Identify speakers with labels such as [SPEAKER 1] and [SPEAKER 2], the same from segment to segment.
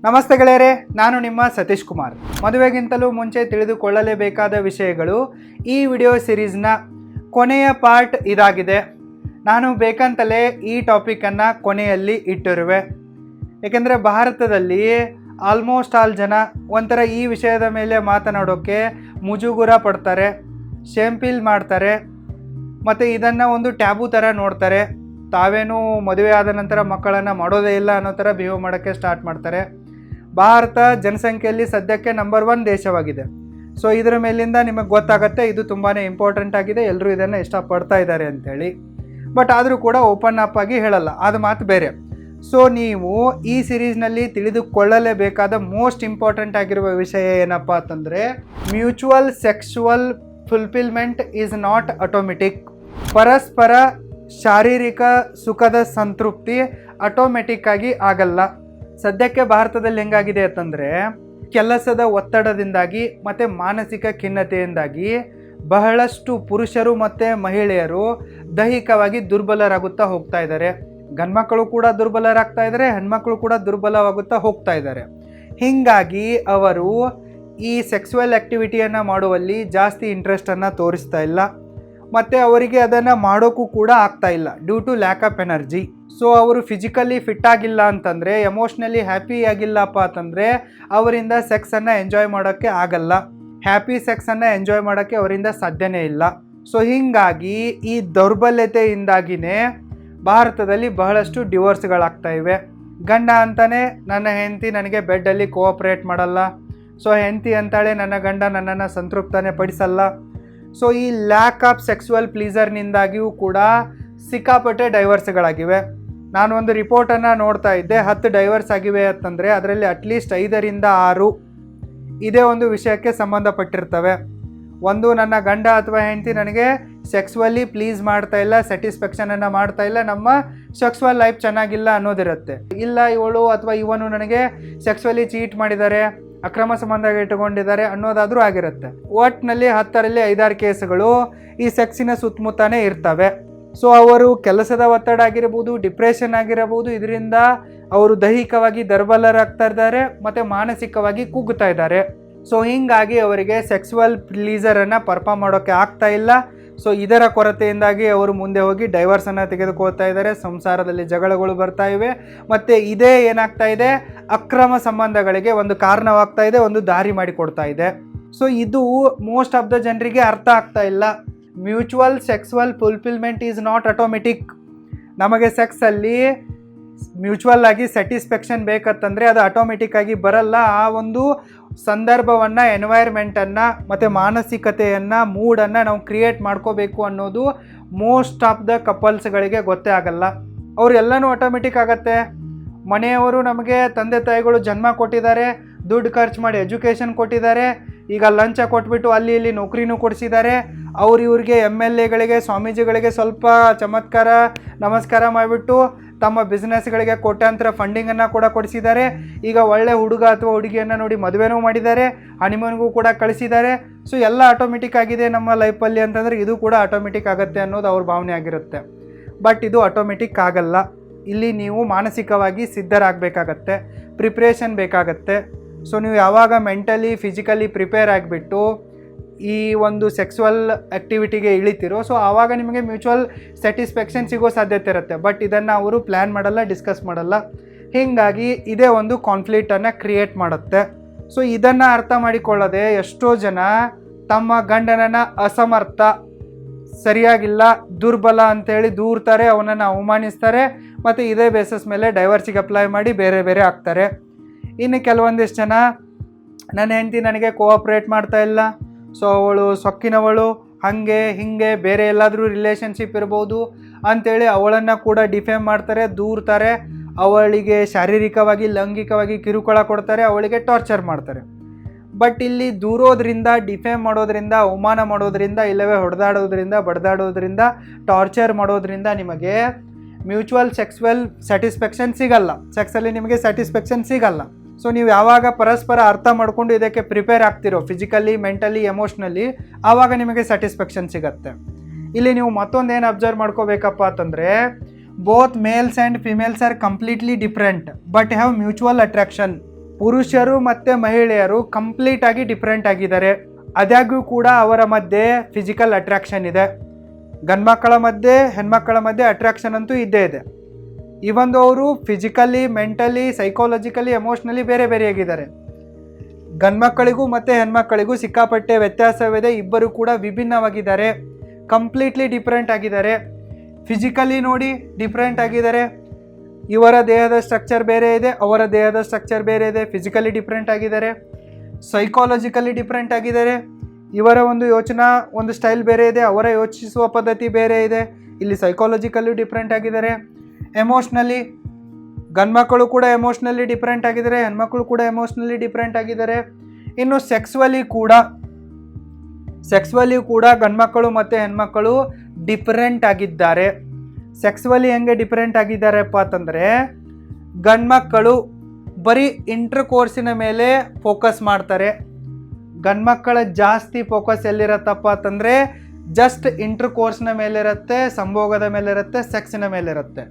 [SPEAKER 1] ನಮಸ್ತೆ ಗೆಳೆಯರೆ, ನಾನು ನಿಮ್ಮ ಸತೀಶ್ ಕುಮಾರ್. ಮದುವೆಗಿಂತಲೂ ಮುಂಚೆ ತಿಳಿದುಕೊಳ್ಳಲೇಬೇಕಾದ ವಿಷಯಗಳು ಈ ವಿಡಿಯೋ ಸಿರೀಸ್ನ ಕೊನೆಯ ಪಾರ್ಟ್ ಇದಾಗಿದೆ. ನಾನು ಬೇಕಂತಲೇ ಈ ಟಾಪಿಕನ್ನು ಕೊನೆಯಲ್ಲಿ ಇಟ್ಟಿರುವೆ. ಏಕೆಂದರೆ ಭಾರತದಲ್ಲಿ ಆಲ್ಮೋಸ್ಟ್ ಆಲ್ ಜನ ಒಂಥರ ಈ ವಿಷಯದ ಮೇಲೆ ಮಾತನಾಡೋಕ್ಕೆ ಮುಜುಗುರ ಪಡ್ತಾರೆ, ಶೇಮ್ ಫೀಲ್ ಮಾಡ್ತಾರೆ, ಮತ್ತು ಇದನ್ನು ಒಂದು ಟ್ಯಾಬು ಥರ ನೋಡ್ತಾರೆ. ತಾವೇನು ಮದುವೆ ಆದ ನಂತರ ಮಕ್ಕಳನ್ನು ಮಾಡೋದೇ ಇಲ್ಲ ಅನ್ನೋ ಥರ ಬಿಹೇವ್ ಮಾಡೋಕ್ಕೆ ಸ್ಟಾರ್ಟ್ ಮಾಡ್ತಾರೆ. ಭಾರತ ಜನಸಂಖ್ಯೆಯಲ್ಲಿ ಸದ್ಯಕ್ಕೆ ನಂಬರ್ 1 ದೇಶವಾಗಿದೆ. ಸೊ ಇದರ ಮೇಲಿಂದ ನಿಮಗೆ ಗೊತ್ತಾಗುತ್ತೆ ಇದು ತುಂಬಾ ಇಂಪಾರ್ಟೆಂಟ್ ಆಗಿದೆ, ಎಲ್ಲರೂ ಇದನ್ನು ಇಷ್ಟಪಡ್ತಾ ಇದ್ದಾರೆ ಅಂಥೇಳಿ. ಬಟ್ ಆದರೂ ಕೂಡ ಓಪನ್ ಅಪ್ ಆಗಿ ಹೇಳಲ್ಲ, ಅದು ಮಾತು ಬೇರೆ. ಸೊ ನೀವು ಈ ಸಿರೀಸ್ನಲ್ಲಿ ತಿಳಿದುಕೊಳ್ಳಲೇಬೇಕಾದ ಮೋಸ್ಟ್ ಇಂಪಾರ್ಟೆಂಟ್ ಆಗಿರುವ ವಿಷಯ ಏನಪ್ಪ ಅಂತಂದರೆ, mutual sexual fulfilment is not automatic. ಪರಸ್ಪರ ಶಾರೀರಿಕ ಸುಖದ ಸಂತೃಪ್ತಿ ಆಟೋಮೆಟಿಕ್ ಆಗಿ ಆಗಲ್ಲ. ಸದ್ಯಕ್ಕೆ ಭಾರತದಲ್ಲಿ ಹೆಂಗಾಗಿದೆ ಅಂತಂದರೆ, ಕೆಲಸದ ಒತ್ತಡದಿಂದಾಗಿ ಮತ್ತು ಮಾನಸಿಕ ಖಿನ್ನತೆಯಿಂದಾಗಿ ಬಹಳಷ್ಟು ಪುರುಷರು ಮತ್ತು ಮಹಿಳೆಯರು ದೈಹಿಕವಾಗಿ ದುರ್ಬಲರಾಗುತ್ತಾ ಹೋಗ್ತಾ ಇದ್ದಾರೆ. ಗಂಡ್ಮಕ್ಕಳು ಕೂಡ ದುರ್ಬಲರಾಗ್ತಾ ಇದ್ದಾರೆ, ಹೆಣ್ಮಕ್ಳು ಕೂಡ ದುರ್ಬಲವಾಗುತ್ತಾ ಹೋಗ್ತಾ ಇದ್ದಾರೆ. ಹೀಗಾಗಿ ಅವರು ಈ ಸೆಕ್ಸುವಲ್ ಆ್ಯಕ್ಟಿವಿಟಿಯನ್ನು ಮಾಡುವಲ್ಲಿ ಜಾಸ್ತಿ ಇಂಟ್ರೆಸ್ಟನ್ನು ತೋರಿಸ್ತಾ ಇಲ್ಲ, ಮತ್ತು ಅವರಿಗೆ ಅದನ್ನು ಮಾಡೋಕ್ಕೂ ಕೂಡ ಆಗ್ತಾ ಇಲ್ಲ due to lack of energy. So ಅವರು ಫಿಸಿಕಲಿ ಫಿಟ್ ಆಗಿಲ್ಲ ಅಂತಂದರೆ, ಎಮೋಷ್ನಲಿ ಹ್ಯಾಪಿ ಆಗಿಲ್ಲಪ್ಪ ಅಂತಂದರೆ ಅವರಿಂದ ಸೆಕ್ಸನ್ನು ಎಂಜಾಯ್ ಮಾಡೋಕ್ಕೆ ಆಗಲ್ಲ, ಹ್ಯಾಪಿ ಸೆಕ್ಸನ್ನು ಎಂಜಾಯ್ ಮಾಡೋಕ್ಕೆ ಅವರಿಂದ ಸಾಧ್ಯನೇ ಇಲ್ಲ. ಸೊ ಹೀಗಾಗಿ ಈ ದೌರ್ಬಲ್ಯತೆಯಿಂದಾಗಿಯೇ ಭಾರತದಲ್ಲಿ ಬಹಳಷ್ಟು ಡಿವೋರ್ಸ್ಗಳಾಗ್ತಾ ಇವೆ. ಗಂಡ ಅಂತಾನೆ ನನ್ನ ಹೆಂಡತಿ ನನಗೆ ಬೆಡ್ಡಲ್ಲಿ ಕೋಆಪ್ರೇಟ್ ಮಾಡಲ್ಲ, ಸೊ ಹೆಂಡತಿ ಅಂತಾಳೆ ನನ್ನ ಗಂಡ ನನ್ನನ್ನು ಸಂತೃಪ್ತನೇ ಪಡಿಸಲ್ಲ. ಸೊ ಈ ಲ್ಯಾಕ್ ಆಫ್ ಸೆಕ್ಸುವಲ್ ಪ್ಲೀಸರ್ನಿಂದಾಗಿಯೂ ಕೂಡ ಸಿಕ್ಕಾಪಟ್ಟೆ ಡೈವರ್ಸ್ಗಳಾಗಿವೆ. ನಾನು ಒಂದು ರಿಪೋರ್ಟನ್ನು ನೋಡ್ತಾ ಇದ್ದೆ, 10 ಡೈವರ್ಸ್ ಆಗಿವೆ ಅಂತಂದರೆ ಅದರಲ್ಲಿ ಅಟ್ಲೀಸ್ಟ್ 5ರಿಂದ 6 ಇದೇ ಒಂದು ವಿಷಯಕ್ಕೆ ಸಂಬಂಧಪಟ್ಟಿರ್ತವೆ. ಒಂದು, ನನ್ನ ಗಂಡ ಅಥವಾ ಹೆಂಡತಿ ನನಗೆ ಸೆಕ್ಸುವಲಿ ಪ್ಲೀಸ್ ಮಾಡ್ತಾ ಇಲ್ಲ, ಸ್ಯಾಟಿಸ್ಫ್ಯಾಕ್ಷನನ್ನು ಮಾಡ್ತಾ ಇಲ್ಲ, ನಮ್ಮ ಸೆಕ್ಸುವಲ್ ಲೈಫ್ ಚೆನ್ನಾಗಿಲ್ಲ ಅನ್ನೋದಿರುತ್ತೆ. ಇಲ್ಲ, ಇವಳು ಅಥವಾ ಇವನು ನನಗೆ ಸೆಕ್ಸುವಲಿ ಚೀಟ್ ಮಾಡಿದ್ದಾರೆ, ಅಕ್ರಮ ಸಂಬಂಧ ಇಟ್ಟುಕೊಂಡಿದ್ದಾರೆ ಅನ್ನೋದಾದರೂ ಆಗಿರುತ್ತೆ. ಒಟ್ಟಿನಲ್ಲಿ 10ರಲ್ಲಿ 5-6 ಕೇಸುಗಳು ಈ ಸೆಕ್ಸಿನ ಸುತ್ತಮುತ್ತನೇ ಇರ್ತವೆ. ಸೊ ಅವರು ಕೆಲಸದ ಒತ್ತಡ ಆಗಿರಬಹುದು, ಡಿಪ್ರೆಷನ್ ಆಗಿರಬಹುದು, ಇದರಿಂದ ಅವರು ದೈಹಿಕವಾಗಿ ದುರ್ಬಲರಾಗ್ತಾ ಇದ್ದಾರೆ ಮತ್ತು ಮಾನಸಿಕವಾಗಿ ಕುಗ್ಗುತ್ತಾ ಇದ್ದಾರೆ. ಸೊ ಹೀಗಾಗಿ ಅವರಿಗೆ ಸೆಕ್ಸುವಲ್ ಪ್ಲೀಸರನ್ನು ಪರ್ಫಾರ್ಮ್ ಮಾಡೋಕ್ಕೆ ಆಗ್ತಾ ಇಲ್ಲ. ಸೊ ಇದರ ಕೊರತೆಯಿಂದಾಗಿ ಅವರು ಮುಂದೆ ಹೋಗಿ ಡೈವರ್ಸನ್ನು ತೆಗೆದುಕೊಳ್ತಾ ಇದ್ದಾರೆ, ಸಂಸಾರದಲ್ಲಿ ಜಗಳಗಳು ಬರ್ತಾ ಇವೆ, ಮತ್ತು ಇದೇ ಏನಾಗ್ತಾ ಇದೆ, ಅಕ್ರಮ ಸಂಬಂಧಗಳಿಗೆ ಒಂದು ಕಾರಣವಾಗ್ತಾ ಇದೆ, ಒಂದು ದಾರಿ ಮಾಡಿಕೊಡ್ತಾ ಇದೆ. ಸೊ ಇದು ಮೋಸ್ಟ್ ಆಫ್ ದ ಜನರಿಗೆ ಅರ್ಥ ಆಗ್ತಾ ಇಲ್ಲ. Mutual sexual fulfilment is not automatic. ನಮಗೆ ಸೆಕ್ಸಲ್ಲಿ ಮ್ಯೂಚುವಲ್ ಆಗಿ ಸ್ಯಾಟಿಸ್ಫ್ಯಾಕ್ಷನ್ ಬೇಕಂತಂದರೆ ಅದು ಆಟೋಮೆಟಿಕ್ ಆಗಿ ಬರಲ್ಲ. ಆ ಒಂದು ಸಂದರ್ಭವನ್ನು, ಎನ್ವೈರ್ಮೆಂಟನ್ನು ಮತ್ತು ಮಾನಸಿಕತೆಯನ್ನು, ಮೂಡನ್ನು ನಾವು ಕ್ರಿಯೇಟ್ ಮಾಡ್ಕೋಬೇಕು ಅನ್ನೋದು ಮೋಸ್ಟ್ ಆಫ್ ದ ಕಪಲ್ಸ್ಗಳಿಗೆ ಗೊತ್ತೇ ಆಗಲ್ಲ. ಅವರು ಎಲ್ಲನೂ ಆಟೋಮೆಟಿಕ್ ಆಗುತ್ತೆ. ಮನೆಯವರು ನಮಗೆ ತಂದೆ ತಾಯಿಗಳು ಜನ್ಮ ಕೊಟ್ಟಿದ್ದಾರೆ, ದುಡ್ಡು ಖರ್ಚು ಮಾಡಿ ಎಜುಕೇಷನ್ ಕೊಟ್ಟಿದ್ದಾರೆ, ಈಗ ಲಂಚ ಕೊಟ್ಬಿಟ್ಟು ಅಲ್ಲಿ ಇಲ್ಲಿ ನೌಕರಿನೂ ಕೊಡಿಸಿದ್ದಾರೆ. ಇವ್ರಿಗೆ MLAಗಳಿಗೆ, ಸ್ವಾಮೀಜಿಗಳಿಗೆ ಸ್ವಲ್ಪ ಚಮತ್ಕಾರ ನಮಸ್ಕಾರ ಮಾಡಿಬಿಟ್ಟು ತಮ್ಮ ಬಿಸ್ನೆಸ್ಗಳಿಗೆ ಕೋಟ್ಯಾಂತರ ಫಂಡಿಂಗನ್ನು ಕೂಡ ಕೊಡಿಸಿದ್ದಾರೆ. ಈಗ ಒಳ್ಳೆ ಹುಡುಗ ಅಥವಾ ಹುಡುಗಿಯನ್ನು ನೋಡಿ ಮದುವೆನೂ ಮಾಡಿದ್ದಾರೆ, ಹನಿಮೂನ್ಗೂ ಕೂಡ ಕಳಿಸಿದ್ದಾರೆ. ಸೊ ಎಲ್ಲ ಆಟೋಮೆಟಿಕ್ ಆಗಿದೆ ನಮ್ಮ ಲೈಫಲ್ಲಿ ಅಂತಂದರೆ ಇದು ಕೂಡ ಆಟೋಮೆಟಿಕ್ ಆಗುತ್ತೆ ಅನ್ನೋದು ಅವ್ರ ಭಾವನೆ ಆಗಿರುತ್ತೆ. ಬಟ್ ಇದು ಆಟೋಮೆಟಿಕ್ ಆಗಲ್ಲ. ಇಲ್ಲಿ ನೀವು ಮಾನಸಿಕವಾಗಿ ಸಿದ್ಧರಾಗಬೇಕಾಗತ್ತೆ, ಪ್ರಿಪ್ರೇಷನ್ ಬೇಕಾಗತ್ತೆ. ಸೊ ನೀವು ಯಾವಾಗ ಮೆಂಟಲಿ ಫಿಸಿಕಲಿ ಪ್ರಿಪೇರ್ ಆಗಿಬಿಟ್ಟು ಈ ಒಂದು ಸೆಕ್ಸುವಲ್ ಆ್ಯಕ್ಟಿವಿಟಿಗೆ ಇಳಿತೀರೋ, ಸೊ ಆವಾಗ ನಿಮಗೆ ಮ್ಯೂಚುವಲ್ ಸ್ಯಾಟಿಸ್ಫ್ಯಾಕ್ಷನ್ ಸಿಗೋ ಸಾಧ್ಯತೆ ಇರುತ್ತೆ. ಬಟ್ ಇದನ್ನು ಅವರು ಪ್ಲ್ಯಾನ್ ಮಾಡಲ್ಲ, ಡಿಸ್ಕಸ್ ಮಾಡಲ್ಲ. ಹೀಗಾಗಿ ಇದೇ ಒಂದು ಕಾನ್ಫ್ಲಿಕ್ಟನ್ನು ಕ್ರಿಯೇಟ್ ಮಾಡುತ್ತೆ. ಸೊ ಇದನ್ನು ಅರ್ಥ ಮಾಡಿಕೊಳ್ಳದೆ ಎಷ್ಟೋ ಜನ ತಮ್ಮ ಗಂಡನನ್ನು ಅಸಮರ್ಥ, ಸರಿಯಾಗಿಲ್ಲ, ದುರ್ಬಲ ಅಂತೇಳಿ ದೂರ್ತಾರೆ, ಅವನನ್ನು ಅವಮಾನಿಸ್ತಾರೆ, ಮತ್ತು ಇದೇ ಬೇಸಸ್ ಮೇಲೆ ಡೈವರ್ಸಿಗೆ ಅಪ್ಲೈ ಮಾಡಿ ಬೇರೆ ಬೇರೆ ಆಗ್ತಾರೆ. ಇನ್ನು ಕೆಲವೊಂದಿಷ್ಟು ಜನ ನನ್ನ ಹೆಂಡತಿ ನನಗೆ ಕೋಆಪ್ರೇಟ್ ಮಾಡ್ತಾ ಇಲ್ಲ, ಸೊ ಅವಳು ಸೊಕ್ಕಿನವಳು, ಹಾಗೆ ಹೀಗೆ ಬೇರೆ ಎಲ್ಲಾದರೂ ರಿಲೇಷನ್ಶಿಪ್ ಇರ್ಬೋದು ಅಂಥೇಳಿ ಅವಳನ್ನು ಕೂಡ ಡಿಫೇಮ್ ಮಾಡ್ತಾರೆ, ದೂರ್ತಾರೆ, ಅವಳಿಗೆ ಶಾರೀರಿಕವಾಗಿ ಲೈಂಗಿಕವಾಗಿ ಕಿರುಕುಳ ಕೊಡ್ತಾರೆ, ಅವಳಿಗೆ ಟಾರ್ಚರ್ ಮಾಡ್ತಾರೆ. ಬಟ್ ಇಲ್ಲಿ ದೂರೋದ್ರಿಂದ, ಡಿಫೇಮ್ ಮಾಡೋದ್ರಿಂದ, ಅವಮಾನ ಮಾಡೋದ್ರಿಂದ, ಇಲ್ಲವೇ ಹೊಡೆದಾಡೋದ್ರಿಂದ, ಬಡ್ದಾಡೋದ್ರಿಂದ, ಟಾರ್ಚರ್ ಮಾಡೋದ್ರಿಂದ ನಿಮಗೆ ಮ್ಯೂಚುವಲ್ ಸೆಕ್ಸುವಲ್ ಸ್ಯಾಟಿಸ್ಫ್ಯಾಕ್ಷನ್ ಸಿಗಲ್ಲ, ಸೆಕ್ಸಲ್ಲಿ ನಿಮಗೆ ಸ್ಯಾಟಿಸ್ಫ್ಯಾಕ್ಷನ್ ಸಿಗಲ್ಲ. ಸೊ ನೀವು ಯಾವಾಗ ಪರಸ್ಪರ ಅರ್ಥ ಮಾಡ್ಕೊಂಡು ಇದಕ್ಕೆ ಪ್ರಿಪೇರ್ ಆಗ್ತಿರೋ ಫಿಸಿಕಲಿ, ಮೆಂಟಲಿ, ಎಮೋಷ್ನಲಿ, ಆವಾಗ ನಿಮಗೆ ಸ್ಯಾಟಿಸ್ಫ್ಯಾಕ್ಷನ್ ಸಿಗುತ್ತೆ. ಇಲ್ಲಿ ನೀವು ಮತ್ತೊಂದೇನು ಅಬ್ಸರ್ವ್ ಮಾಡ್ಕೋಬೇಕಪ್ಪ ಅಂತಂದರೆ, both males and females are completely different but have mutual attraction. ಪುರುಷರು ಮತ್ತು ಮಹಿಳೆಯರು ಕಂಪ್ಲೀಟಾಗಿ ಡಿಫ್ರೆಂಟ್ ಆಗಿದ್ದಾರೆ. ಆದಾಗ್ಯೂ ಕೂಡ ಅವರ ಮಧ್ಯೆ ಫಿಸಿಕಲ್ ಅಟ್ರಾಕ್ಷನ್ ಇದೆ. ಗಂಡ್ಮಕ್ಕಳ ಮಧ್ಯೆ ಹೆಣ್ಮಕ್ಕಳ ಮಧ್ಯೆ ಅಟ್ರಾಕ್ಷನ್ ಅಂತೂ ಇದ್ದೇ ಇದೆ. ಇವೊಂದು ಅವರು ಫಿಸಿಕಲಿ, ಮೆಂಟಲಿ, ಸೈಕಾಲಜಿಕಲಿ, ಎಮೋಷ್ನಲಿ ಬೇರೆ ಬೇರೆಯಾಗಿದ್ದಾರೆ. ಗಂಡ್ಮಕ್ಕಳಿಗೂ ಮತ್ತು ಹೆಣ್ಮಕ್ಕಳಿಗೂ ಸಿಕ್ಕಾಪಟ್ಟೆ ವ್ಯತ್ಯಾಸವಿದೆ. ಇಬ್ಬರು ಕೂಡ ವಿಭಿನ್ನವಾಗಿದ್ದಾರೆ, ಕಂಪ್ಲೀಟ್ಲಿ ಡಿಫ್ರೆಂಟ್ ಆಗಿದ್ದಾರೆ. ಫಿಸಿಕಲಿ ನೋಡಿ ಡಿಫ್ರೆಂಟ್ ಆಗಿದ್ದಾರೆ. ಇವರ ದೇಹದ ಸ್ಟ್ರಕ್ಚರ್ ಬೇರೆ ಇದೆ, ಅವರ ದೇಹದ ಸ್ಟ್ರಕ್ಚರ್ ಬೇರೆ ಇದೆ. ಫಿಸಿಕಲಿ ಡಿಫ್ರೆಂಟ್ ಆಗಿದ್ದಾರೆ, ಸೈಕಾಲಜಿಕಲಿ ಡಿಫ್ರೆಂಟ್ ಆಗಿದ್ದಾರೆ. ಇವರ ಒಂದು ಯೋಚನಾ ಒಂದು ಸ್ಟೈಲ್ ಬೇರೆ ಇದೆ, ಅವರ ಯೋಚಿಸುವ ಪದ್ಧತಿ ಬೇರೆ ಇದೆ. ಇಲ್ಲಿ ಸೈಕಾಲಜಿಕಲಿ ಡಿಫ್ರೆಂಟ್ ಆಗಿದ್ದಾರೆ. ಎಮೋಷ್ನಲಿ ಗಂಡ್ಮಕ್ಕಳು ಕೂಡ ಎಮೋಷ್ನಲಿ ಡಿಫ್ರೆಂಟ್ ಆಗಿದ್ದಾರೆ, ಹೆಣ್ಮಕ್ಳು ಕೂಡ ಎಮೋಷ್ನಲಿ ಡಿಫ್ರೆಂಟ್ ಆಗಿದ್ದಾರೆ. ಇನ್ನು ಸೆಕ್ಸ್ವಲಿ ಕೂಡ ಗಂಡ್ಮಕ್ಕಳು ಮತ್ತು ಹೆಣ್ಮಕ್ಕಳು ಡಿಫ್ರೆಂಟ್ ಆಗಿದ್ದಾರೆ. ಸೆಕ್ಸ್ವಲಿ ಹೆಂಗೆ ಡಿಫ್ರೆಂಟ್ ಆಗಿದ್ದಾರಪ್ಪ ಅಂತಂದರೆ, ಗಂಡ್ಮಕ್ಕಳು ಬರೀ ಇಂಟರ್ ಕೋರ್ಸಿನ ಮೇಲೆ ಫೋಕಸ್ ಮಾಡ್ತಾರೆ. ಗಂಡ್ಮಕ್ಕಳ ಜಾಸ್ತಿ ಫೋಕಸ್ ಎಲ್ಲಿರತ್ತಪ್ಪ ಅಂತಂದರೆ ಜಸ್ಟ್ ಇಂಟರ್ ಕೋರ್ಸ್ನ ಮೇಲಿರುತ್ತೆ, ಸಂಭೋಗದ ಮೇಲಿರುತ್ತೆ, ಸೆಕ್ಸಿನ ಮೇಲಿರುತ್ತೆ.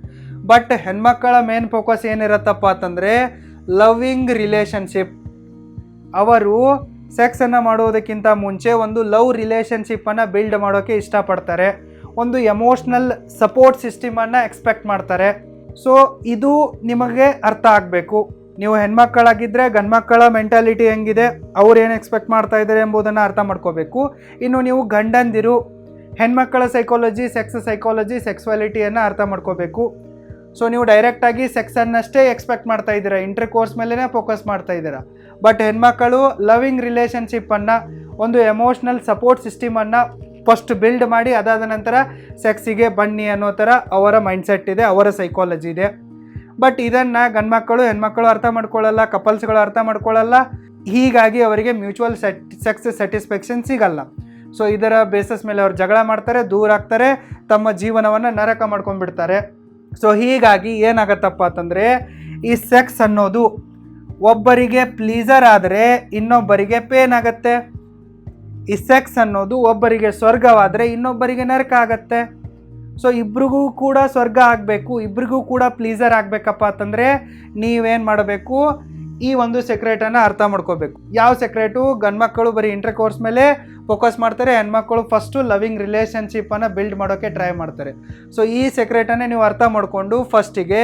[SPEAKER 1] ಬಟ್ ಹೆಣ್ಮಕ್ಕಳ ಮೇನ್ ಫೋಕಸ್ ಏನಿರುತ್ತಪ್ಪ ಅಂತಂದರೆ ಲವ್ವಿಂಗ್ ರಿಲೇಷನ್ಶಿಪ್. ಅವರು ಸೆಕ್ಸನ್ನು ಮಾಡೋದಕ್ಕಿಂತ ಮುಂಚೆ ಒಂದು ಲವ್ ರಿಲೇಷನ್ಶಿಪ್ಪನ್ನು ಬಿಲ್ಡ್ ಮಾಡೋಕ್ಕೆ ಇಷ್ಟಪಡ್ತಾರೆ. ಒಂದು ಎಮೋಷ್ನಲ್ ಸಪೋರ್ಟ್ ಸಿಸ್ಟಮನ್ನು ಎಕ್ಸ್ಪೆಕ್ಟ್ ಮಾಡ್ತಾರೆ. ಸೊ ಇದು ನಿಮಗೆ ಅರ್ಥ ಆಗಬೇಕು. ನೀವು ಹೆಣ್ಮಕ್ಕಳಾಗಿದ್ದರೆ ಗಂಡ್ಮಕ್ಕಳ ಮೆಂಟಾಲಿಟಿ ಹೆಂಗಿದೆ, ಅವ್ರು ಏನು ಎಕ್ಸ್ಪೆಕ್ಟ್ ಮಾಡ್ತಾ ಇದ್ದಾರೆ ಎಂಬುದನ್ನು ಅರ್ಥ ಮಾಡ್ಕೋಬೇಕು. ಇನ್ನು ನೀವು ಗಂಡಂದಿರು ಹೆಣ್ಮಕ್ಕಳ ಸೈಕಾಲಜಿ, ಸೆಕ್ಸ್ ಸೈಕಾಲಜಿ, ಸೆಕ್ಸುವಾಲಿಟಿಯನ್ನು ಅರ್ಥ ಮಾಡ್ಕೋಬೇಕು. ಸೊ ನೀವು ಡೈರೆಕ್ಟಾಗಿ ಸೆಕ್ಸನ್ನಷ್ಟೇ ಎಕ್ಸ್ಪೆಕ್ಟ್ ಮಾಡ್ತಾ ಇದ್ದೀರಾ, ಇಂಟರ್ ಕೋರ್ಸ್ ಮೇಲೇ ಫೋಕಸ್ ಮಾಡ್ತಾ ಇದ್ದೀರಾ. ಬಟ್ ಹೆಣ್ಮಕ್ಕಳು ಲವಿಂಗ್ ರಿಲೇಷನ್ಶಿಪ್ಪನ್ನು, ಒಂದು ಎಮೋಷ್ನಲ್ ಸಪೋರ್ಟ್ ಸಿಸ್ಟಮನ್ನು ಫಸ್ಟ್ ಬಿಲ್ಡ್ ಮಾಡಿ ಅದಾದ ನಂತರ ಸೆಕ್ಸಿಗೆ ಬನ್ನಿ ಅನ್ನೋ ಥರ ಅವರ ಮೈಂಡ್ಸೆಟ್ ಇದೆ, ಅವರ ಸೈಕಾಲಜಿ ಇದೆ. ಬಟ್ ಇದನ್ನು ಗಂಡ್ಮಕ್ಕಳು ಹೆಣ್ಮಕ್ಕಳು ಅರ್ಥ ಮಾಡ್ಕೊಳ್ಳಲ್ಲ, ಕಪಲ್ಸ್ಗಳು ಅರ್ಥ ಮಾಡ್ಕೊಳ್ಳಲ್ಲ. ಹೀಗಾಗಿ ಅವರಿಗೆ ಮ್ಯೂಚುವಲ್ ಸೆಕ್ಸ್ ಸ್ಯಾಟಿಸ್ಫ್ಯಾಕ್ಷನ್ ಸಿಗಲ್ಲ. ಸೊ ಇದರ ಬೇಸಸ್ ಮೇಲೆ ಅವ್ರು ಜಗಳ ಮಾಡ್ತಾರೆ, ದೂರ ಆಗ್ತಾರೆ, ತಮ್ಮ ಜೀವನವನ್ನು ನರಕ ಮಾಡ್ಕೊಂಡ್ಬಿಡ್ತಾರೆ. ಸೊ ಹೀಗಾಗಿ ಏನಾಗತ್ತಪ್ಪ ಅಂತಂದರೆ ಈ ಸೆಕ್ಸ್ ಅನ್ನೋದು ಒಬ್ಬರಿಗೆ ಪ್ಲೀಸರ್ ಆದರೆ ಇನ್ನೊಬ್ಬರಿಗೆ ಪೇನ್ ಆಗುತ್ತೆ. ಈ ಸೆಕ್ಸ್ ಅನ್ನೋದು ಒಬ್ಬರಿಗೆ ಸ್ವರ್ಗವಾದರೆ ಇನ್ನೊಬ್ಬರಿಗೆ ನರಕ ಆಗತ್ತೆ. ಸೊ ಇಬ್ರಿಗೂ ಕೂಡ ಸ್ವರ್ಗ ಆಗಬೇಕು, ಇಬ್ರಿಗೂ ಕೂಡ ಪ್ಲೀಸರ್ ಆಗಬೇಕಪ್ಪ ಅಂತಂದರೆ ನೀವೇನು ಮಾಡಬೇಕು, ಈ ಒಂದು ಸೆಕ್ರೆಟನ್ನು ಅರ್ಥ ಮಾಡ್ಕೋಬೇಕು. ಯಾವ ಸೆಕ್ರೆಟು? ಗಂಡ್ಮಕ್ಕಳು ಬರೀ ಇಂಟರ್ ಕೋರ್ಸ್ ಮೇಲೆ ಫೋಕಸ್ ಮಾಡ್ತಾರೆ, ಹೆಣ್ಮಕ್ಕಳು ಫಸ್ಟು ಲವಿಂಗ್ ರಿಲೇಷನ್ಶಿಪ್ಪನ್ನು ಬಿಲ್ಡ್ ಮಾಡೋಕ್ಕೆ ಟ್ರೈ ಮಾಡ್ತಾರೆ. ಸೊ ಈ ಸೆಕ್ರೆಟನ್ನೇ ನೀವು ಅರ್ಥ ಮಾಡಿಕೊಂಡು ಫಸ್ಟಿಗೆ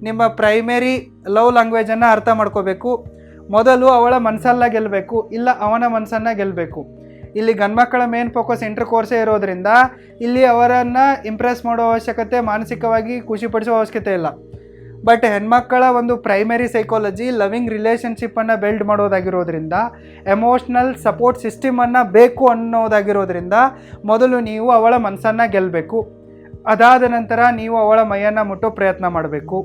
[SPEAKER 1] ನಿಮ್ಮ ಪ್ರೈಮರಿ ಲವ್ ಲ್ಯಾಂಗ್ವೇಜನ್ನು ಅರ್ಥ ಮಾಡ್ಕೋಬೇಕು. ಮೊದಲು ಅವಳ ಮನಸ್ಸನ್ನ ಗೆಲ್ಲಬೇಕು, ಇಲ್ಲ ಅವನ ಮನಸ್ಸನ್ನು ಗೆಲ್ಲಬೇಕು. ಇಲ್ಲಿ ಗಂಡ್ಮಕ್ಕಳ ಮೇನ್ ಫೋಕಸ್ ಇಂಟರ್ ಕೋರ್ಸೇ ಇರೋದ್ರಿಂದ ಇಲ್ಲಿ ಅವರನ್ನು ಇಂಪ್ರೆಸ್ ಮಾಡೋ ಅವಶ್ಯಕತೆ, ಮಾನಸಿಕವಾಗಿ ಖುಷಿಪಡಿಸೋ ಅವಶ್ಯಕತೆ ಇಲ್ಲ. ಬಟ್ ಹೆಣ್ಮಕ್ಕಳ ಒಂದು ಪ್ರೈಮರಿ ಸೈಕಾಲಜಿ ಲವಿಂಗ್ ರಿಲೇಷನ್ಶಿಪ್ಪನ್ನು ಬಿಲ್ಡ್ ಮಾಡೋದಾಗಿರೋದ್ರಿಂದ, ಎಮೋಷ್ನಲ್ ಸಪೋರ್ಟ್ ಸಿಸ್ಟಮನ್ನು ಬೇಕು ಅನ್ನೋದಾಗಿರೋದ್ರಿಂದ ಮೊದಲು ನೀವು ಅವಳ ಮನಸ್ಸನ್ನು ಗೆಲ್ಲಬೇಕು. ಅದಾದ ನಂತರ ನೀವು ಅವಳ ಮೈಯನ್ನು ಮುಟ್ಟೋ ಪ್ರಯತ್ನ ಮಾಡಬೇಕು.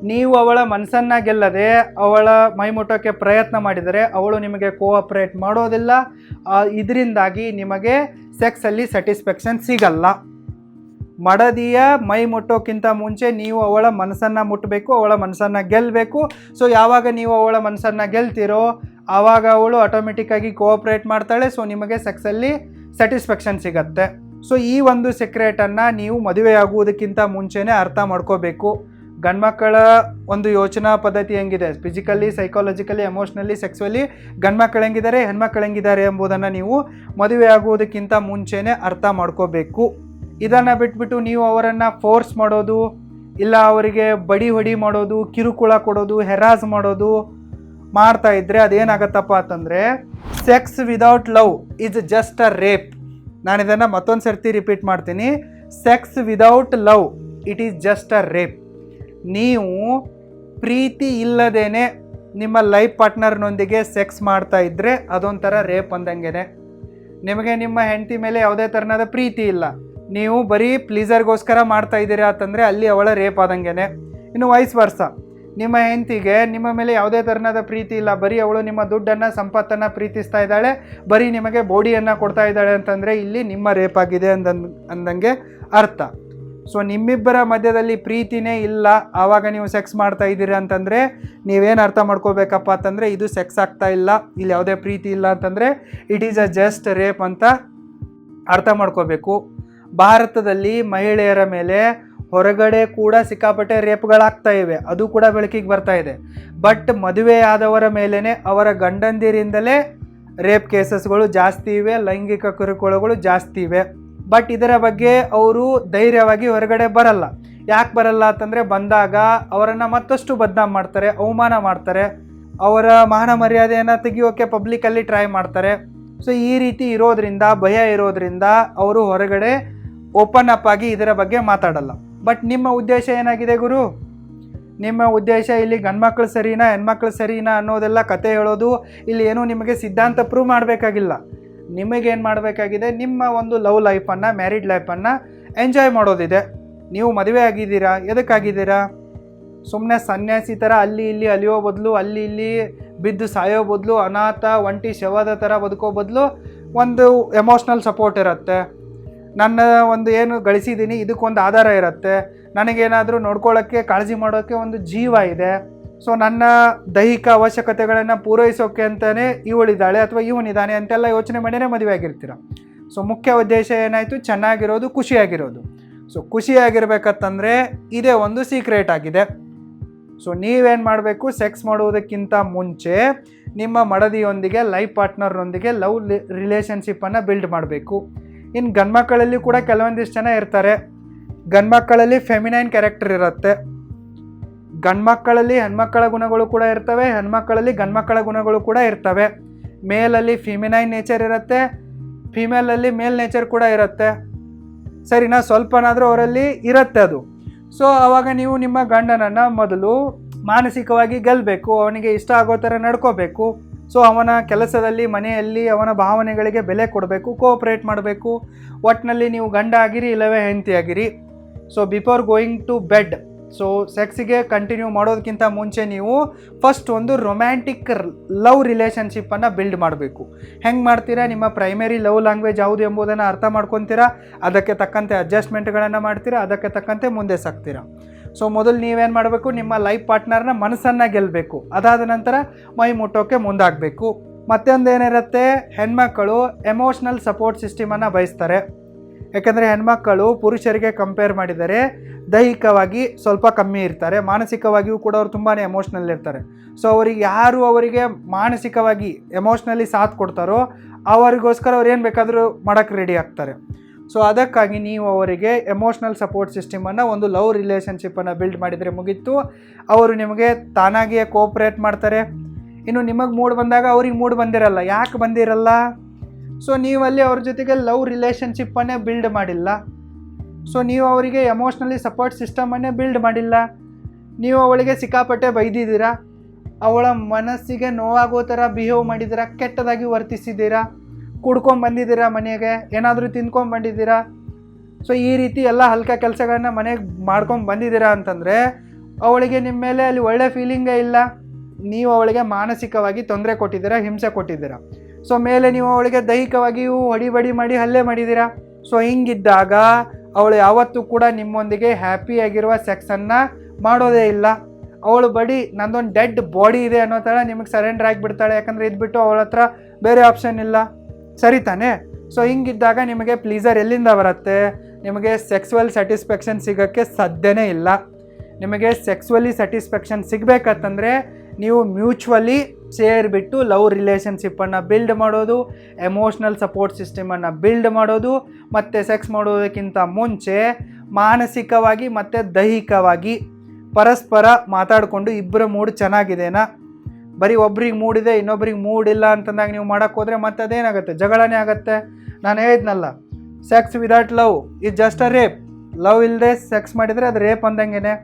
[SPEAKER 1] ನೀವು ಅವಳ ಮನಸ್ಸನ್ನು ಗೆಲ್ಲದೆ ಅವಳ ಮೈ ಮುಟ್ಟೋಕ್ಕೆ ಪ್ರಯತ್ನ ಮಾಡಿದರೆ ಅವಳು ನಿಮಗೆ ಕೋಆಪ್ರೇಟ್ ಮಾಡೋದಿಲ್ಲ. ಇದರಿಂದಾಗಿ ನಿಮಗೆ ಸೆಕ್ಸಲ್ಲಿ ಸ್ಯಾಟಿಸ್ಫ್ಯಾಕ್ಷನ್ ಸಿಗಲ್ಲ. ಮಡದಿಯ ಮೈ ಮುಟ್ಟೋಕ್ಕಿಂತ ಮುಂಚೆ ನೀವು ಅವಳ ಮನಸ್ಸನ್ನು ಮುಟ್ಟಬೇಕು, ಅವಳ ಮನಸ್ಸನ್ನು ಗೆಲ್ಲಬೇಕು. ಸೊ ಯಾವಾಗ ನೀವು ಅವಳ ಮನಸ್ಸನ್ನು ಗೆಲ್ತಿರೋ ಆವಾಗ ಅವಳು ಆಟೋಮೆಟಿಕ್ಕಾಗಿ ಕೋಆಪ್ರೇಟ್ ಮಾಡ್ತಾಳೆ. ಸೊ ನಿಮಗೆ ಸೆಕ್ಸಲ್ಲಿ ಸ್ಯಾಟಿಸ್ಫ್ಯಾಕ್ಷನ್ ಸಿಗತ್ತೆ. ಸೊ ಈ ಒಂದು ಸೀಕ್ರೆಟನ್ನು ನೀವು ಮದುವೆಯಾಗುವುದಕ್ಕಿಂತ ಮುಂಚೆನೇ ಅರ್ಥ ಮಾಡ್ಕೋಬೇಕು. ಗಂಡ್ಮಕ್ಕಳ ಒಂದು ಯೋಚನಾ ಪದ್ಧತಿ ಹೆಂಗಿದೆ, ಫಿಸಿಕಲಿ, ಸೈಕಾಲಜಿಕಲಿ, ಎಮೋಷ್ನಲಿ, ಸೆಕ್ಸುವಲಿ ಗಂಡ್ಮಕ್ಕಳು ಹೆಂಗಿದ್ದಾರೆ, ಹೆಣ್ಮಕ್ಳು ಹೆಂಗಿದ್ದಾರೆ ಎಂಬುದನ್ನು ನೀವು ಮದುವೆಯಾಗುವುದಕ್ಕಿಂತ ಮುಂಚೆನೇ ಅರ್ಥ ಮಾಡ್ಕೋಬೇಕು. ಇದನ್ನು ಬಿಟ್ಬಿಟ್ಟು ನೀವು ಅವರನ್ನು ಫೋರ್ಸ್ ಮಾಡೋದು, ಇಲ್ಲ ಅವರಿಗೆ ಬಡಿ ಹೊಡಿ ಮಾಡೋದು, ಕಿರುಕುಳ ಕೊಡೋದು, ಹೆರಾಸ್ ಮಾಡೋದು ಮಾಡ್ತಾ ಇದ್ದರೆ ಅದೇನಾಗತ್ತಪ್ಪ ಅಂತಂದರೆ sex without love is just a rape. ನಾನು ಇದನ್ನು ಮತ್ತೊಂದು ಸರ್ತಿ ರಿಪೀಟ್ ಮಾಡ್ತೀನಿ. Sex without love it is just a rape. ನೀವು ಪ್ರೀತಿ ಇಲ್ಲದೇನೆ ನಿಮ್ಮ ಲೈಫ್ ಪಾರ್ಟ್ನರ್ನೊಂದಿಗೆ ಸೆಕ್ಸ್ ಮಾಡ್ತಾ ಇದ್ದರೆ ಅದೊಂಥರ ರೇಪ್ ಅಂದಂಗೆ. ನಿಮಗೆ ನಿಮ್ಮ ಹೆಂಡತಿ ಮೇಲೆ ಯಾವುದೇ ಥರನಾದ ಪ್ರೀತಿ ಇಲ್ಲ, ನೀವು ಬರೀ ಪ್ಲೀಸರ್ಗೋಸ್ಕರ ಮಾಡ್ತಾ ಇದ್ದೀರಾ ಅಂತಂದರೆ ಅಲ್ಲಿ ಅವಳ ರೇಪ್ ಆದಂಗೆ. ಇನ್ನು ವೈಸ್ ವರ್ಸ, ನಿಮ್ಮ ಹೆಂಡತಿಗೆ ನಿಮ್ಮ ಮೇಲೆ ಯಾವುದೇ ಥರನಾದ ಪ್ರೀತಿ ಇಲ್ಲ, ಬರೀ ಅವಳು ನಿಮ್ಮ ದುಡ್ಡನ್ನು, ಸಂಪತ್ತನ್ನು ಪ್ರೀತಿಸ್ತಾ ಇದ್ದಾಳೆ, ಬರೀ ನಿಮಗೆ ಬಾಡಿಯನ್ನು ಕೊಡ್ತಾ ಇದ್ದಾಳೆ ಅಂತಂದರೆ ಇಲ್ಲಿ ನಿಮ್ಮ ರೇಪ್ ಆಗಿದೆ ಅಂದಂಗೆ ಅರ್ಥ. ಸೊ ನಿಮ್ಮಿಬ್ಬರ ಮಧ್ಯದಲ್ಲಿ ಪ್ರೀತಿನೇ ಇಲ್ಲ, ಆವಾಗ ನೀವು ಸೆಕ್ಸ್ ಮಾಡ್ತಾ ಇದ್ದೀರಿ ಅಂತಂದರೆ ನೀವೇನು ಅರ್ಥ ಮಾಡ್ಕೋಬೇಕಪ್ಪ ಅಂತಂದರೆ ಇದು ಸೆಕ್ಸ್ ಆಗ್ತಾ ಇಲ್ಲ, ಇಲ್ಲಿ ಯಾವುದೇ ಪ್ರೀತಿ ಇಲ್ಲ ಅಂತಂದರೆ it is a just rape ಅಂತ ಅರ್ಥ ಮಾಡ್ಕೋಬೇಕು. ಭಾರತದಲ್ಲಿ ಮಹಿಳೆಯರ ಮೇಲೆ ಹೊರಗಡೆ ಕೂಡ ಸಿಕ್ಕಾಪಟ್ಟೆ ರೇಪ್ಗಳಾಗ್ತಾ ಇವೆ, ಅದು ಕೂಡ ಬೆಳಕಿಗೆ ಬರ್ತಾ ಇದೆ. ಬಟ್ ಮದುವೆ ಆದವರ ಮೇಲೇ ಅವರ ಗಂಡಂದಿರಿಂದಲೇ ರೇಪ್ ಕೇಸಸ್ಗಳು ಜಾಸ್ತಿ ಇವೆ, ಲೈಂಗಿಕ ಕಿರುಕುಳಗಳು ಜಾಸ್ತಿ ಇವೆ. ಬಟ್ ಇದರ ಬಗ್ಗೆ ಅವರು ಧೈರ್ಯವಾಗಿ ಹೊರಗಡೆ ಬರಲ್ಲ. ಯಾಕೆ ಬರಲ್ಲ ಅಂತಂದರೆ, ಬಂದಾಗ ಅವರನ್ನು ಮತ್ತಷ್ಟು ಬದನಾಮ್ ಮಾಡ್ತಾರೆ, ಅವಮಾನ ಮಾಡ್ತಾರೆ, ಅವರ ಮಾನ ಮರ್ಯಾದೆಯನ್ನು ತೆಗೆಯೋಕ್ಕೆ ಪಬ್ಲಿಕಲ್ಲಿ ಟ್ರೈ ಮಾಡ್ತಾರೆ. ಸೊ ಈ ರೀತಿ ಇರೋದ್ರಿಂದ, ಭಯ ಇರೋದ್ರಿಂದ ಅವರು ಹೊರಗಡೆ ಓಪನ್ ಅಪ್ ಆಗಿ ಇದರ ಬಗ್ಗೆ ಮಾತಾಡಲ್ಲ. ಬಟ್ ನಿಮ್ಮ ಉದ್ದೇಶ ಏನಾಗಿದೆ ಗುರು? ನಿಮ್ಮ ಉದ್ದೇಶ ಇಲ್ಲಿ ಗಂಡ್ಮಕ್ಳು ಸರಿನಾ ಹೆಣ್ಮಕ್ಳು ಸರಿನಾ ಅನ್ನೋದೆಲ್ಲ ಕತೆ ಹೇಳೋದು. ಇಲ್ಲಿ ಏನೂ ನಿಮಗೆ ಸಿದ್ಧಾಂತ ಪ್ರೂವ್ ಮಾಡಬೇಕಾಗಿಲ್ಲ. ನಿಮಗೇನು ಮಾಡಬೇಕಾಗಿದೆ, ನಿಮ್ಮ ಒಂದು ಲವ್ ಲೈಫನ್ನು, ಮ್ಯಾರಿಡ್ ಲೈಫನ್ನು ಎಂಜಾಯ್ ಮಾಡೋದಿದೆ. ನೀವು ಮದುವೆ ಆಗಿದ್ದೀರಾ, ಎದಕ್ಕಾಗಿದ್ದೀರಾ? ಸುಮ್ಮನೆ ಸನ್ಯಾಸಿ ಥರ ಅಲ್ಲಿ ಇಲ್ಲಿ ಅಲಿಯೋ ಬದಲು, ಅಲ್ಲಿ ಇಲ್ಲಿ ಬಿದ್ದು ಸಾಯೋ ಬದಲು, ಅನಾಥ ಒಂಟಿ ಶವದ ಥರ ಬದುಕೋ ಬದಲು ಒಂದು ಎಮೋಷ್ನಲ್ ಸಪೋರ್ಟ್ ಇರುತ್ತೆ. ನನ್ನ ಒಂದು ಏನು ಗಳಿಸಿದ್ದೀನಿ ಇದಕ್ಕೊಂದು ಆಧಾರ ಇರುತ್ತೆ. ನನಗೇನಾದರೂ ನೋಡ್ಕೊಳ್ಳೋಕ್ಕೆ, ಕಾಳಜಿ ಮಾಡೋಕ್ಕೆ ಒಂದು ಜೀವ ಇದೆ. ಸೊ ನನ್ನ ದೈಹಿಕ ಅವಶ್ಯಕತೆಗಳನ್ನು ಪೂರೈಸೋಕ್ಕೆ ಅಂತಲೇ ಇವಳಿದ್ದಾಳೆ ಅಥವಾ ಇವನಿದ್ದಾನೆ ಅಂತೆಲ್ಲ ಯೋಚನೆ ಮಾಡಿಯೇ ಮದುವೆ ಆಗಿರ್ತೀರ. ಸೊ ಮುಖ್ಯ ಉದ್ದೇಶ ಏನಾಯಿತು? ಚೆನ್ನಾಗಿರೋದು, ಖುಷಿಯಾಗಿರೋದು. ಸೊ ಖುಷಿಯಾಗಿರ್ಬೇಕಂತಂದರೆ ಇದೇ ಒಂದು ಸೀಕ್ರೆಟ್ ಆಗಿದೆ. ಸೊ ನೀವೇನು ಮಾಡಬೇಕು, ಸೆಕ್ಸ್ ಮಾಡುವುದಕ್ಕಿಂತ ಮುಂಚೆ ನಿಮ್ಮ ಮಡದಿಯೊಂದಿಗೆ, ಲೈಫ್ ಪಾರ್ಟ್ನರ್ನೊಂದಿಗೆ ಲವ್ ರಿಲೇಷನ್ಶಿಪ್ಪನ್ನು ಬಿಲ್ಡ್ ಮಾಡಬೇಕು. ಇನ್ನು ಗಂಡ್ಮಕ್ಕಳಲ್ಲಿ ಕೂಡ ಕೆಲವೊಂದಿಷ್ಟು ಜನ ಇರ್ತಾರೆ. ಗಂಡ್ಮಕ್ಕಳಲ್ಲಿ ಫೆಮಿನೈನ್ ಕ್ಯಾರೆಕ್ಟರ್ ಇರುತ್ತೆ, ಗಂಡ್ಮಕ್ಕಳಲ್ಲಿ ಹೆಣ್ಮಕ್ಕಳ ಗುಣಗಳು ಕೂಡ ಇರ್ತವೆ, ಹೆಣ್ಮಕ್ಕಳಲ್ಲಿ ಗಂಡ್ಮಕ್ಕಳ ಗುಣಗಳು ಕೂಡ ಇರ್ತವೆ. ಮೇಲಲ್ಲಿ ಫಿಮಿನೈನ್ ನೇಚರ್ ಇರುತ್ತೆ, ಫಿಮೇಲಲ್ಲಿ ಮೇಲ್ ನೇಚರ್ ಕೂಡ ಇರುತ್ತೆ. ಸರಿನಾ? ಸ್ವಲ್ಪನಾದರೂ ಅವರಲ್ಲಿ ಇರುತ್ತೆ ಅದು. ಸೊ ಆವಾಗ ನೀವು ನಿಮ್ಮ ಗಂಡನನ್ನು ಮೊದಲು ಮಾನಸಿಕವಾಗಿ ಗೆಲ್ಲಬೇಕು, ಅವನಿಗೆ ಇಷ್ಟ ಆಗೋ ಥರ ನಡ್ಕೋಬೇಕು. ಸೊ ಅವನ ಕೆಲಸದಲ್ಲಿ, ಮನೆಯಲ್ಲಿ ಅವನ ಭಾವನೆಗಳಿಗೆ ಬೆಲೆ ಕೊಡಬೇಕು, ಕೋಆಪ್ರೇಟ್ ಮಾಡಬೇಕು. ಒಟ್ಟಿನಲ್ಲಿ ನೀವು ಗಂಡ ಆಗಿರಿ ಇಲ್ಲವೇ ಹೆಂಡತಿ ಆಗಿರಿ. So before going to bed, so ಸೆಕ್ಸಿಗೆ ಕಂಟಿನ್ಯೂ ಮಾಡೋದಕ್ಕಿಂತ ಮುಂಚೆ ನೀವು ಫಸ್ಟ್ ಒಂದು ರೊಮ್ಯಾಂಟಿಕ್ ಲವ್ ರಿಲೇಷನ್ಶಿಪ್ಪನ್ನು ಬಿಲ್ಡ್ ಮಾಡಬೇಕು. ಹೆಂಗೆ ಮಾಡ್ತೀರಾ? ನಿಮ್ಮ ಪ್ರೈಮರಿ ಲವ್ ಲ್ಯಾಂಗ್ವೇಜ್ ಯಾವುದು ಎಂಬುದನ್ನು ಅರ್ಥ ಮಾಡ್ಕೊತೀರಾ, ಅದಕ್ಕೆ ತಕ್ಕಂತೆ ಅಡ್ಜಸ್ಟ್ಮೆಂಟ್ಗಳನ್ನು ಮಾಡ್ತೀರಾ, ಅದಕ್ಕೆ ತಕ್ಕಂತೆ ಮುಂದೆ ಸಾಗ್ತೀರಾ. ಸೊ ಮೊದಲು ನೀವೇನು ಮಾಡಬೇಕು, ನಿಮ್ಮ ಲೈಫ್ ಪಾರ್ಟ್ನರ್ನ ಮನಸ್ಸನ್ನು ಗೆಲ್ಲಬೇಕು. ಅದಾದ ನಂತರ ಮೈ ಮುಟ್ಟೋಕ್ಕೆ ಮುಂದಾಗಬೇಕು. ಮತ್ತೊಂದು ಏನಿರುತ್ತೆ, ಹೆಣ್ಮಕ್ಕಳು ಎಮೋಷ್ನಲ್ ಸಪೋರ್ಟ್ ಸಿಸ್ಟಮನ್ನು ಬಯಸ್ತಾರೆ. ಯಾಕಂದರೆ ಹೆಣ್ಮಕ್ಕಳು ಪುರುಷರಿಗೆ ಕಂಪೇರ್ ಮಾಡಿದರೆ ದೈಹಿಕವಾಗಿ ಸ್ವಲ್ಪ ಕಮ್ಮಿ ಇರ್ತಾರೆ, ಮಾನಸಿಕವಾಗಿಯೂ ಕೂಡ ಅವರು ತುಂಬಾ ಎಮೋಷ್ನಲ್ ಇರ್ತಾರೆ. ಸೊ ಅವರಿಗೆ ಮಾನಸಿಕವಾಗಿ ಎಮೋಷ್ನಲಿ ಸಾಥ್ ಕೊಡ್ತಾರೋ ಅವರಿಗೋಸ್ಕರ ಅವ್ರು ಏನು ಬೇಕಾದರೂ ಮಾಡೋಕ್ಕೆ ರೆಡಿ ಆಗ್ತಾರೆ. ಸೊ ಅದಕ್ಕಾಗಿ ನೀವು ಅವರಿಗೆ ಎಮೋಷ್ನಲ್ ಸಪೋರ್ಟ್ ಸಿಸ್ಟಮನ್ನು, ಒಂದು ಲವ್ ರಿಲೇಷನ್ಶಿಪ್ಪನ್ನು ಬಿಲ್ಡ್ ಮಾಡಿದರೆ ಮುಗೀತು. ಅವರು ನಿಮಗೆ ತಾನಾಗಿಯೇ ಕೋಆಪ್ರೇಟ್ ಮಾಡ್ತಾರೆ. ಇನ್ನು ನಿಮಗೆ ಮೂಡ್ ಬಂದಾಗ ಅವ್ರಿಗೆ ಮೂಡ್ ಬಂದಿರಲ್ಲ. ಯಾಕೆ ಬಂದಿರಲ್ಲ? ಸೊ ನೀವಲ್ಲಿ ಅವ್ರ ಜೊತೆಗೆ ಲವ್ ರಿಲೇಷನ್ಶಿಪ್ಪನ್ನೇ ಬಿಲ್ಡ್ ಮಾಡಿಲ್ಲ. ಸೊ ನೀವು ಅವರಿಗೆ ಎಮೋಷ್ನಲಿ ಸಪೋರ್ಟ್ ಸಿಸ್ಟಮನ್ನೇ ಬಿಲ್ಡ್ ಮಾಡಿಲ್ಲ. ನೀವು ಅವಳಿಗೆ ಸಿಕ್ಕಾಪಟ್ಟೆ ಬೈದಿದ್ದೀರಾ, ಅವಳ ಮನಸ್ಸಿಗೆ ನೋವಾಗೋ ಥರ ಬಿಹೇವ್ ಮಾಡಿದ್ದೀರಾ, ಕೆಟ್ಟದಾಗಿ ವರ್ತಿಸಿದ್ದೀರಾ, ಕುಡ್ಕೊಂಬಂದಿದ್ದೀರಾ, ಮನೆಗೆ ಏನಾದರೂ ತಿಂದ್ಕೊಂಬಂದಿದ್ದೀರಾ. ಸೊ ಈ ರೀತಿ ಎಲ್ಲ ಹಲ್ಕ ಕೆಲಸಗಳನ್ನ ಮನೆಗೆ ಮಾಡ್ಕೊಂಡು ಬಂದಿದ್ದೀರಾ ಅಂತಂದರೆ ಅವಳಿಗೆ ನಿಮ್ಮ ಮೇಲೆ ಅಲ್ಲಿ ಒಳ್ಳೆ ಫೀಲಿಂಗೇ ಇಲ್ಲ. ನೀವು ಅವಳಿಗೆ ಮಾನಸಿಕವಾಗಿ ತೊಂದರೆ ಕೊಟ್ಟಿದ್ದೀರಾ, ಹಿಂಸೆ ಕೊಟ್ಟಿದ್ದೀರಾ. ಸೊ ಮೇಲೆ ನೀವು ಅವಳಿಗೆ ದೈಹಿಕವಾಗಿಯೂ ಹೊಡಿಬಡಿ ಮಾಡಿ ಹಲ್ಲೆ ಮಾಡಿದ್ದೀರಾ. ಸೊ ಹಿಂಗಿದ್ದಾಗ ಅವಳು ಯಾವತ್ತೂ ಕೂಡ ನಿಮ್ಮೊಂದಿಗೆ ಹ್ಯಾಪಿಯಾಗಿರುವ ಸೆಕ್ಸನ್ನು ಮಾಡೋದೇ ಇಲ್ಲ. ಅವಳು ಬಡಿ ನಂದೊಂದು ಡೆಡ್ ಬಾಡಿ ಇದೆ ಅನ್ನೋ ಥರ ನಿಮಗೆ ಸರೆಂಡರ್ ಆಗಿಬಿಡ್ತಾಳೆ. ಯಾಕಂದರೆ ಇದ್ಬಿಟ್ಟು ಅವಳ ಹತ್ರ ಬೇರೆ ಆಪ್ಷನ್ ಇಲ್ಲ. ಸರಿ ತಾನೇ? ಸೊ ಹಿಂಗಿದ್ದಾಗ ನಿಮಗೆ ಪ್ಲೀಸರ್ ಎಲ್ಲಿಂದ ಬರುತ್ತೆ? ನಿಮಗೆ ಸೆಕ್ಸುವಲ್ ಸ್ಯಾಟಿಸ್ಫ್ಯಾಕ್ಷನ್ ಸಿಗೋಕ್ಕೆ ಸಾಧ್ಯನೇ ಇಲ್ಲ. ನಿಮಗೆ ಸೆಕ್ಸುವಲಿ ಸ್ಯಾಟಿಸ್ಫ್ಯಾಕ್ಷನ್ ಸಿಗಬೇಕಂತಂದರೆ ನೀವು ಮ್ಯೂಚುವಲಿ ಸೇರಿಬಿಟ್ಟು ಲವ್ ರಿಲೇಷನ್ಶಿಪ್ಪನ್ನು ಬಿಲ್ಡ್ ಮಾಡೋದು, ಎಮೋಷ್ನಲ್ ಸಪೋರ್ಟ್ ಸಿಸ್ಟಮನ್ನು ಬಿಲ್ಡ್ ಮಾಡೋದು, ಮತ್ತು ಸೆಕ್ಸ್ ಮಾಡೋದಕ್ಕಿಂತ ಮುಂಚೆ ಮಾನಸಿಕವಾಗಿ ಮತ್ತು ದೈಹಿಕವಾಗಿ ಪರಸ್ಪರ ಮಾತಾಡಿಕೊಂಡು ಇಬ್ಬರ ಮೂಡ್ ಚೆನ್ನಾಗಿದೆನಾ, ಬರೀ ಒಬ್ರಿಗೆ ಮೂಡಿದೆ ಇನ್ನೊಬ್ರಿಗೆ ಮೂಡಿಲ್ಲ ಅಂತಂದಾಗ ನೀವು ಮಾಡೋಕ್ಕೆ ಹೋದರೆ ಮತ್ತೆ ಅದೇನಾಗುತ್ತೆ? ಜಗಳನೇ ಆಗುತ್ತೆ. ನಾನು ಹೇಳಿದ್ನಲ್ಲ, sex without love is just a rape. Love ಇಲ್ಲದೆ ಸೆಕ್ಸ್ ಮಾಡಿದರೆ ಅದು ರೇಪ್ ಅಂದಂಗೆ.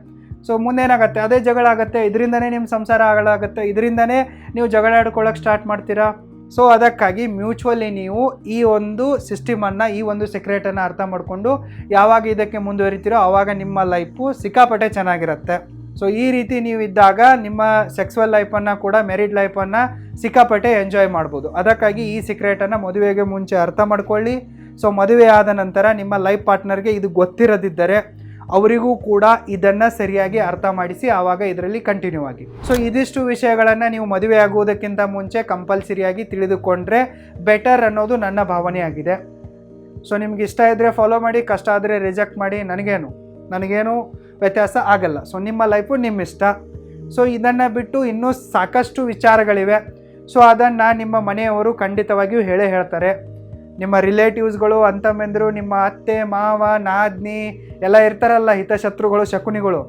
[SPEAKER 1] ಸೊ ಮುಂದೇನಾಗುತ್ತೆ? ಅದೇ ಜಗಳ ಆಗುತ್ತೆ. ಇದರಿಂದನೇ ನಿಮ್ಮ ಸಂಸಾರ ಹಾಳಾಗುತ್ತೆ, ಇದರಿಂದನೇ ನೀವು ಜಗಳ ಆಡ್ಕೊಳ್ಳೋಕೆ ಸ್ಟಾರ್ಟ್ ಮಾಡ್ತೀರಾ. ಸೊ ಅದಕ್ಕಾಗಿ ಮ್ಯೂಚುವಲಿ ನೀವು ಈ ಒಂದು ಸಿಸ್ಟಮನ್ನು, ಈ ಒಂದು ಸೀಕ್ರೆಟನ್ನು ಅರ್ಥ ಮಾಡಿಕೊಂಡು ಯಾವಾಗ ಇದಕ್ಕೆ ಮುಂದುವರಿತೀರೋ ಆವಾಗ ನಿಮ್ಮ ಲೈಫು ಸಿಕ್ಕಾಪಟ್ಟೆ ಚೆನ್ನಾಗಿರುತ್ತೆ. ಸೊ ಈ ರೀತಿ ನೀವು ಇದ್ದಾಗ ನಿಮ್ಮ ಸೆಕ್ಸುವಲ್ ಲೈಫನ್ನು ಕೂಡ, ಮೆರಿಡ್ ಲೈಫನ್ನು ಸಿಕ್ಕಾಪಟ್ಟೆ ಎಂಜಾಯ್ ಮಾಡ್ಬೋದು. ಅದಕ್ಕಾಗಿ ಈ ಸೀಕ್ರೆಟನ್ನು ಮದುವೆಗೆ ಮುಂಚೆ ಅರ್ಥ ಮಾಡ್ಕೊಳ್ಳಿ. ಸೊ ಮದುವೆ ಆದ ನಂತರ ನಿಮ್ಮ ಲೈಫ್ ಪಾರ್ಟ್ನರ್ಗೆ ಇದು ಗೊತ್ತಿರದಿದ್ದರೆ ಅವರಿಗೂ ಕೂಡ ಇದನ್ನು ಸರಿಯಾಗಿ ಅರ್ಥ ಮಾಡಿಸಿ ಆವಾಗ ಇದರಲ್ಲಿ ಕಂಟಿನ್ಯೂ ಆಗಿ. ಸೊ ಇದಿಷ್ಟು ವಿಷಯಗಳನ್ನು ನೀವು ಮದುವೆ ಆಗುವುದಕ್ಕಿಂತ ಮುಂಚೆ ಕಂಪಲ್ಸರಿಯಾಗಿ ತಿಳಿದುಕೊಂಡ್ರೆ ಬೆಟರ್ ಅನ್ನೋದು ನನ್ನ ಭಾವನೆ ಆಗಿದೆ. ಸೊ ನಿಮ್ಗೆ ಇಷ್ಟ ಇದ್ದರೆ ಫಾಲೋ ಮಾಡಿ, ಕಷ್ಟ ಆದರೆ ರಿಜೆಕ್ಟ್ ಮಾಡಿ, ನನಗೇನು. ನನಗೇನು ವ್ಯತ್ಯಾಸ ಆಗಲ್ಲ. ಸೊ ನಿಮ್ಮ ಲೈಫು ನಿಮ್ಮ ಇಷ್ಟ. ಸೊ ಇದನ್ನು ಬಿಟ್ಟು ಇನ್ನೂ ಸಾಕಷ್ಟು ವಿಚಾರಗಳಿವೆ. ಸೊ ಅದನ್ನು ನಿಮ್ಮ ಮನೆಯವರು ಖಂಡಿತವಾಗಿಯೂ ಹೇಳ್ತಾರೆ. ನಿಮ್ಮ ರಿಲೇಟಿವ್ಸ್ಗಳು, ಅಂತಂಬಂದರು, ನಿಮ್ಮ ಅತ್ತೆ ಮಾವ ನಾದ್ನಿ ಎಲ್ಲ ಇರ್ತಾರಲ್ಲ, ಹಿತಶತ್ರುಗಳು, ಶಕುನಿಗಳು,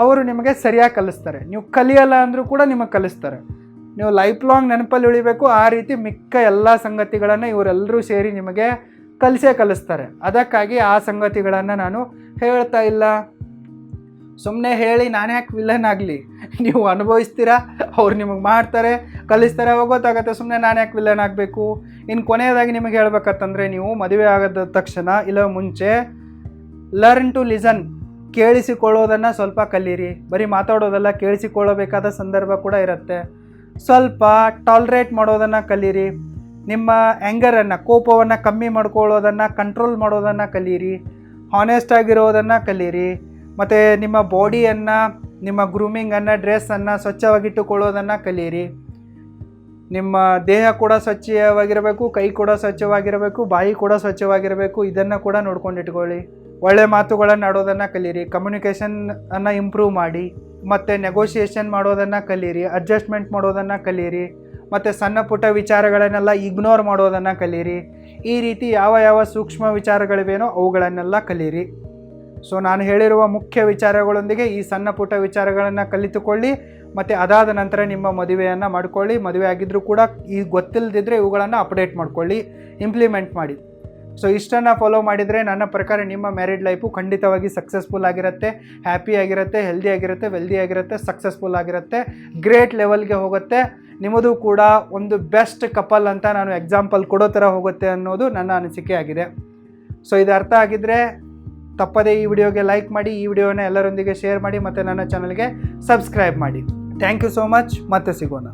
[SPEAKER 1] ಅವರು ನಿಮಗೆ ಸರಿಯಾಗಿ ಕಲಿಸ್ತಾರೆ. ನೀವು ಕಲಿಯಲ್ಲ ಅಂದರೂ ಕೂಡ ನಿಮಗೆ ಕಲಿಸ್ತಾರೆ. ನೀವು ಲೈಫ್ ಲಾಂಗ್ ನೆನಪಲ್ಲಿ ಉಳಿಬೇಕು. ಆ ರೀತಿ ಮಿಕ್ಕ ಎಲ್ಲ ಸಂಗತಿಗಳನ್ನು ಇವರೆಲ್ಲರೂ ಸೇರಿ ನಿಮಗೆ ಕಲಿಸ್ತಾರೆ. ಅದಕ್ಕಾಗಿ ಆ ಸಂಗತಿಗಳನ್ನು ನಾನು ಹೇಳ್ತಾ ಇಲ್ಲ. ಸುಮ್ಮನೆ ಹೇಳಿ ನಾನು ಯಾಕೆ ವಿಲನ್ ಆಗಲಿ? ನೀವು ಅನುಭವಿಸ್ತೀರಾ, ಅವ್ರು ನಿಮಗೆ ಮಾಡ್ತಾರೆ, ಕಲಿಸ್ತಾರೆ, ಗೊತ್ತಾಗತ್ತೆ. ಸುಮ್ಮನೆ ನಾನು ಯಾಕೆ ವಿಲನ್ ಆಗಬೇಕು? ಇನ್ನು ಕೊನೆಯದಾಗಿ ನಿಮಗೆ ಹೇಳ್ಬೇಕಂತಂದರೆ, ನೀವು ಮದುವೆ ಆಗದ ತಕ್ಷಣ ಇಲ್ಲ ಮುಂಚೆ ಲರ್ನ್ ಟು ಲಿಸನ್, ಕೇಳಿಸಿಕೊಳ್ಳೋದನ್ನು ಸ್ವಲ್ಪ ಕಲೀರಿ. ಬರೀ ಮಾತಾಡೋದಲ್ಲ, ಕೇಳಿಸಿಕೊಳ್ಳಬೇಕಾದ ಸಂದರ್ಭ ಕೂಡ ಇರುತ್ತೆ. ಸ್ವಲ್ಪ ಟಾಲ್ರೇಟ್ ಮಾಡೋದನ್ನು ಕಲೀರಿ. ನಿಮ್ಮ ಆ್ಯಂಗರನ್ನು, ಕೋಪವನ್ನು ಕಮ್ಮಿ ಮಾಡ್ಕೊಳ್ಳೋದನ್ನು, ಕಂಟ್ರೋಲ್ ಮಾಡೋದನ್ನು ಕಲೀರಿ. ಹಾನೆಸ್ಟ್ ಆಗಿರೋದನ್ನು ಕಲೀರಿ. ಮತ್ತು ನಿಮ್ಮ ಬಾಡಿಯನ್ನು, ನಿಮ್ಮ ಗ್ರೂಮಿಂಗನ್ನು, ಡ್ರೆಸ್ಸನ್ನು ಸ್ವಚ್ಛವಾಗಿಟ್ಟುಕೊಳ್ಳೋದನ್ನು ಕಲೀರಿ. ನಿಮ್ಮ ದೇಹ ಕೂಡ ಸ್ವಚ್ಛವಾಗಿರಬೇಕು, ಕೈ ಕೂಡ ಸ್ವಚ್ಛವಾಗಿರಬೇಕು, ಬಾಯಿ ಕೂಡ ಸ್ವಚ್ಛವಾಗಿರಬೇಕು. ಇದನ್ನು ಕೂಡ ನೋಡ್ಕೊಂಡಿಟ್ಕೊಳ್ಳಿ. ಒಳ್ಳೆ ಮಾತುಗಳನ್ನು ಆಡೋದನ್ನು ಕಲೀರಿ. ಕಮ್ಯುನಿಕೇಷನನ್ನು ಇಂಪ್ರೂವ್ ಮಾಡಿ. ಮತ್ತು ನೆಗೋಷಿಯೇಷನ್ ಮಾಡೋದನ್ನು ಕಲೀರಿ. ಅಡ್ಜಸ್ಟ್ಮೆಂಟ್ ಮಾಡೋದನ್ನು ಕಲೀರಿ. ಮತ್ತು ಸಣ್ಣ ಪುಟ್ಟ ವಿಚಾರಗಳನ್ನೆಲ್ಲ ಇಗ್ನೋರ್ ಮಾಡೋದನ್ನು ಕಲೀರಿ. ಈ ರೀತಿ ಯಾವ ಸೂಕ್ಷ್ಮ ವಿಚಾರಗಳಿವೇನೋ ಅವುಗಳನ್ನೆಲ್ಲ ಕಲೀರಿ. ಸೊ ನಾನು ಹೇಳಿರುವ ಮುಖ್ಯ ವಿಚಾರಗಳೊಂದಿಗೆ ಈ ಸಣ್ಣ ಪುಟ್ಟ ವಿಚಾರಗಳನ್ನು ಕಲಿತುಕೊಳ್ಳಿ. ಮತ್ತು ಅದಾದ ನಂತರ ನಿಮ್ಮ ಮದುವೆಯನ್ನು ಮಾಡ್ಕೊಳ್ಳಿ. ಮದುವೆ ಆಗಿದ್ದರೂ ಕೂಡ ಈ ಗೊತ್ತಿಲ್ಲದಿದ್ದರೆ ಇವುಗಳನ್ನು ಅಪ್ಡೇಟ್ ಮಾಡ್ಕೊಳ್ಳಿ, ಇಂಪ್ಲಿಮೆಂಟ್ ಮಾಡಿ. ಸೊ ಇಷ್ಟನ್ನು ಫಾಲೋ ಮಾಡಿದರೆ ನನ್ನ ಪ್ರಕಾರ ನಿಮ್ಮ ಮ್ಯಾರಿಡ್ ಲೈಫು ಖಂಡಿತವಾಗಿ ಸಕ್ಸಸ್ಫುಲ್ ಆಗಿರುತ್ತೆ, ಹ್ಯಾಪಿ ಆಗಿರುತ್ತೆ, ಹೆಲ್ದಿ ಆಗಿರುತ್ತೆ, ವೆಲ್ದಿ ಆಗಿರುತ್ತೆ, ಸಕ್ಸಸ್ಫುಲ್ ಆಗಿರುತ್ತೆ, ಗ್ರೇಟ್ ಲೆವೆಲ್ಗೆ ಹೋಗುತ್ತೆ. ನಿಮ್ಮದು ಕೂಡ ಒಂದು ಬೆಸ್ಟ್ ಕಪಲ್ ಅಂತ ನಾನು ಎಕ್ಸಾಂಪಲ್ ಕೊಡೋ ಥರ ಹೋಗುತ್ತೆ ಅನ್ನೋದು ನನ್ನ ಅನಿಸಿಕೆ ಆಗಿದೆ. ಸೊ ಇದು ಅರ್ಥ ಆಗಿದ್ದರೆ ತಪ್ಪದೇ ಈ ವಿಡಿಯೋಗೆ ಲೈಕ್ ಮಾಡಿ, ಈ ವಿಡಿಯೋನ ಎಲ್ಲರೊಂದಿಗೆ ಶೇರ್ ಮಾಡಿ, ಮತ್ತು ನನ್ನ ಚಾನಲ್ಗೆ ಸಬ್ಸ್ಕ್ರೈಬ್ ಮಾಡಿ. Thank you so much. ಮತ್ತೆ ಸಿಗೋಣ.